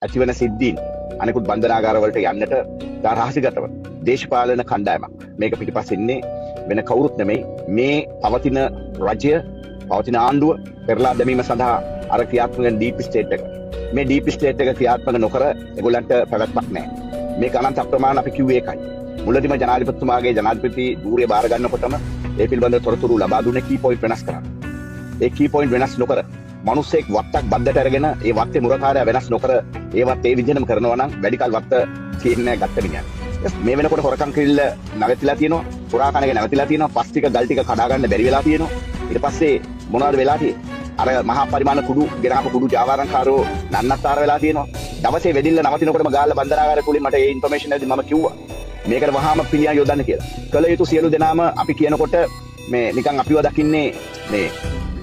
ඇතිවන සිද්ධීන් අනෙකුත් බන්ධනාගාරවලට යන්නට රහසිගතව දේශපාලන කණ්ඩායමක් මේක පිටිපස්සේ ඉන්නේ වෙන කවුරුත් නෙමෙයි මේ පවතින රජය පවතින ආණ්ඩුව පෙරලා දැමීම සඳහා අර ක්‍රියාත්මක වෙන ඩීප් ස්ටේට් එක මේ ඩීප් ස්ටේට් එක ක්‍රියාත්මක නොකර ඒගොල්ලන්ට පැවැත්මක් නැහැ මේක අනන්ත අප්‍රමාණ අපි කිව්වේ ඒකයි මුලදීම ජනාධිපතිතුමාගේ ජනාධිපති ධූරය බාර ගන්නකොටම ඒ පිළිබඳව තොරතුරු ලබා දුන්නේ කී පොයින්ට් වෙනස් කරා ඒ කී පොයින්ට් වෙනස් නොකර මිනිස්සෙක් වත්තක් බද්දට අරගෙන ඒ වත්තේ මුරකාරයා වෙනස් නොකර ඒ වත් ඒ විදිහටම කරනවා නම් වැඩි කල් වත්ත තියෙන්නේ ගත්ත මිනිහා. මේ වෙනකොට හොරකම් කිරිල්ල නැවතිලා තියෙනවා. පුරා කණගේ නැවතිලා තියෙනවා. පස් ටික ගල් ටික කඩා ගන්න බැරි වෙලා තියෙනවා. ඊට පස්සේ මොනවද වෙලා තියෙන්නේ? අර මහා පරිමාණ කුඩු ගෙනාපු කුඩු ජාවාරම්කාරෝ නන්නත්තර වෙලා තියෙනවා. දවසේ වෙදිල්ල නවතිනකොටම ගාල්ල බන්දනාගාරය තුලින් මට ඒ ඉන්ෆර්මේෂන් එකදී මම කිව්වා. මේකට වහාම පිළියම් යොදන්න කියලා. කල යුතු සියලු දෙනාම අපි කියනකොට මේ නිකන් අපිව දකින්නේ මේ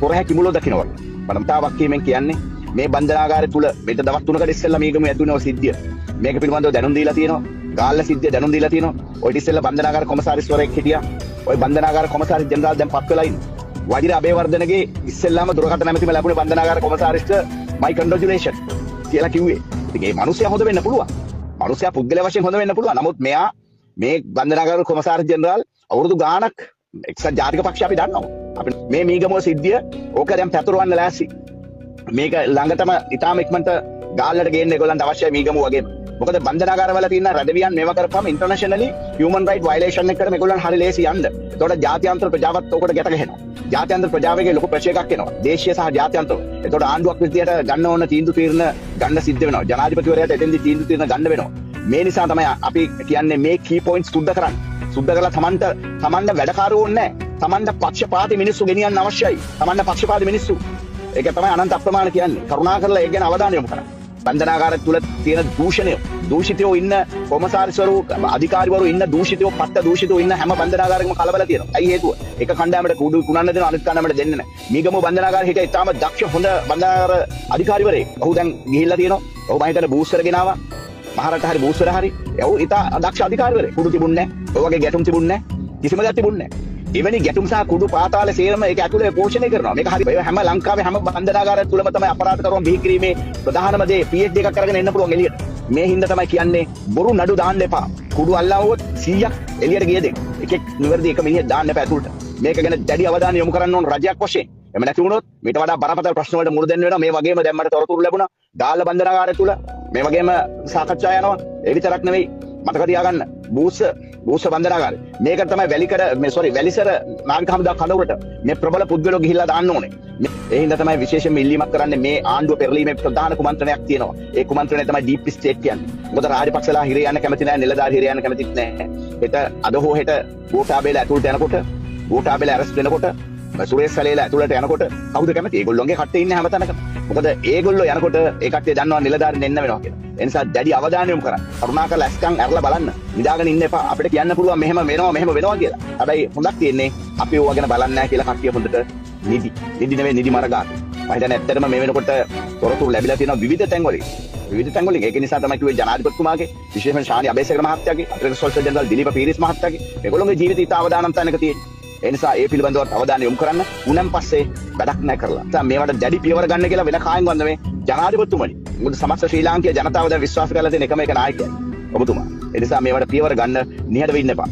පොරහැ කිමුලෝ දකින්නවා. පරම්පතාවක් කියමින් කියන්නේ මේ බන්ධනාගාරය තුල මෙත දවස් 3කට ඉස්සෙල්ලා මේකම ඇතුණව සිද්ධිය. මේක පිළිබඳව දැනුම් දීලා තියෙනවා. ගාල්ල සිද්ධිය දැනුම් දීලා තියෙනවා. ඔය ඉස්සෙල්ලා බන්ධනාගාර කොමසාරිස්වරයෙක් හිටියා. ඔය බන්ධනාගාර කොමසාරිස් ජෙනරාල් දැන් පත් වෙලා ඉන්නේ. වජිර අබේවර්ධනගේ ඉස්සෙල්ලාම දුරකථන නැමැතිම ලැබුණේ බන්ධනාගාර කොමසාරිස්ට මයි කන්ග්‍රැචුලේෂන් කියලා කිව්වේ. ඉතින් මේ මිනිස්සයා හොඳ වෙන්න පුළුවන්. මිනිස්සයා පුද්ගල වශයෙන් හොඳ වෙන්න පුළුවන්. නමුත් මෙයා මේ බන්ධනාගාර කොමසාරිස් ජෙනරාල් අවුරුදු ගාණක් එක්සත් ජාතික පක්ෂය අපි දන්නවා. අපි මේ මීගමුව සිද්ධිය ඕක දැන් පැතුරවන්න ලෑස්ති. මේක ළඟටම ඉතාම ඉක්මනට ගාල්ලට ගේන්න ඒගොල්ලන්ට අවශ්‍යයි මීගමුව වගේම. මොකද බන්ධනාගාරවල තියෙන රැදවියන් මේව කරපුවම ඉන්ටර්නැෂනලි හියුමන් රයිට් වයලේෂන් එකකට මේගොල්ලන් හරි ලේසි යන්න. ඒතකොට ජාත්‍යන්තර ප්‍රජාවත් ඕකට ගැට ගහනවා. ජාත්‍යන්තර ප්‍රජාවගේ ලොකු ප්‍රශ්නයක් එනවා. දේශීය සහ ජාත්‍යන්තර. ඒතකොට ආණ්ඩුවක් විදියට ගන්න ඕන තීන්දුව తీරන ගන්න සිද්ධ වෙනවා. ජනාධිපතිවරයාට එතෙන්දි තීන්දුව తీරන ගන්න වෙනවා. මේ නිසා තමයි අපි කියන්නේ මේ කී පොයින්ට්ස් සුද්ධ කරන්න. සුද්ධ කරලා තමන්ට වැඩකාරෝ ඕනේ නැහැ. තමන්ට පක්ෂපාතී මිනිස්සු ගෙනියන්න අවශ්‍යයි. තමන්ට පක්ෂපාතී මිනිස්සු. ඒක තමයි අනන්ත අප්‍රමාණ කියන්නේ. කරුණාකරලා ඒක ගැන අවධානය යොමු කරන්න. බන්ධනාගාරය තුල තියෙන දූෂණය, දූෂිතයෝ ඉන්න කොමසාරිස්වරු, අධිකාරිවරු ඉන්න දූෂිතයෝ, පත්ත දූෂිතයෝ ඉන්න හැම බන්ධනාගාරයකම කලබල තියෙනවා. ඇයි හේතුව? එක කණ්ඩායමකට කුඩු කුණන්න දෙනවා, අනිත් කණ්ඩායමට දෙන්නේ නැහැ. මීගමුව බන්ධනාගාරය හිටිය ඉතාම දක්ෂ හොඳ බන්ධනාගාර අධිකාරිවරයෙක්. ඔහු දැන් ගිහිල්ලා තියෙනවා. ඔහු මම හිතන්නේ බූස්ටර් ගෙනාවා. මහරට හරි බූස්ටර් හරි. ඔහු ඉතා දක්ෂ අධිකාරිවරයෙක්. කුඩු තිබුණේ නැහැ. ඔය වගේ ගැටුම් තිබුණේ නැහැ. කිසිම දෙයක් තිබුණේ නැහැ. එවැනි ගැටුම් සහ කුඩු පාතාල සේරම ඒක ඇතුලේ පෝෂණය කරනවා. මේක හරි හැම ලංකාවේ හැම බන්ධනාගාරය තුලම තමයි අපරාධ කරුවන් බිහි කිරීමේ ප්‍රධානම දේ PhD එකක් අරගෙන එන්න පුළුවන් එළියට. මේ හින්දා තමයි කියන්නේ බොරු නඩු දාන්න එපා. කුඩු අල්ලවුවොත් 100ක් එළියට ගිය දෙක්. එකෙක් නිවැරදි එක මිනිහෙක් දාන්න එපා ඇතුළට. මේක ගැන දැඩි අවධානය යොමු කරන්න ඕන රජයක් වශයෙන්. එහෙම නැති වුණොත් මීට වඩා බරපතල ප්‍රශ්න වලට මුහුණ දෙන්න වෙනවා. මේ වගේම දැන් මට තොරතුරු ලැබුණා. ගාල්ල බන්ධනාගාරය තුල මේ වගේම සාකච්ඡා යනවා. ඒ විතරක් නෙවෙයි මතක තියාගන්න බූස්ස බන්ධනාගාරය. මේක තමයි වැලිසර නාවික හමුදා කඳවුරට මේ ප්‍රබල පුද්ගලෝ ගිහිල්ලා දාන්න ඕනේ. ඒ හින්දා තමයි විශේෂයෙන්ම ඉල්ලීමක් කරන්නේ මේ ආණ්ඩුව පෙරලීමේ ප්‍රධාන කුමන්ත්‍රණයක් තියෙනවා. ඒ කුමන්ත්‍රණය තමයි ඩීප් ස්ටේට් කියන්නේ. මොකද රාජපක්ෂලා හිරේ යන්න කැමති නැහැ, නිලධාරි හිරේ යන්න කැමතිත් නැහැ. අද හෝ හෙට ගෝඨාභයලා ඇතුළට යනකොට, ගෝඨාභයලා ඇරස්ට් වෙනකොට, සුරේෂ් සලේලා ඇතුළට යනකොට කවුද කැමති? ඒගොල්ලෝගේ කට්ටේ ඉන්නේ හැමතැනකම. මොකද ඒගොල්ලෝ යනකොට ඒ කට්ටිය දන්නවා නිලධාරින් එන්න වෙනවා කියලා. ඒ නිසා දැඩි අවධානය යොමු කරන්න. කරුණාකරලා ඇස්කම් අරලා බලන්න. නිදාගෙන ඉන්න එපා. අපිට කියන්න පුළුවන් මෙහෙම වෙනවා කියලා. හැබැයි හොඳක් තියෙන්නේ අපි ඕවා ගැන බලන්නේ නැහැ කියලා කට්ටිය හොඳට නිදි මරගාන. මම හිතන්නේ ඇත්තටම මේ වෙනකොට තොරතුරු ලැබිලා තියෙනවා විවිධ තැන්වලින්. ඒක නිසා තමයි කිව්වේ ජනාධිපතිතුමාගේ, විශේෂයෙන්ම ශානි අබේසේකර මහත්තයාගේ, අතිරේක සොලිසිටර් ජෙනරල් දිලීප පීරිස් මහත්තයාගේ මේගොල්ලෝගේ ජීවිත ඉතා අවදානම් තැනක තියෙන්නේ. ඒ නිසා ඒ පිළිබඳව අවධානය යොමු කරන්න. උනම් පස්සේ වැඩක් නැහැ කරලා. දැන් මේවට දැඩි පියවර ගන්න කියලා වෙන කායින්වත් නෙමෙයි ජනාධිපතිතුමනි. මොකද සමස්ත ශ්‍රී ලාංකේය ජනතාව දැන් විශ්වාස කරලා තියෙන එකම එක නායකයා ඔබතුමා. ඒ නිසා මේවට පියවර ගන්න නිහඬව ඉන්න එපා.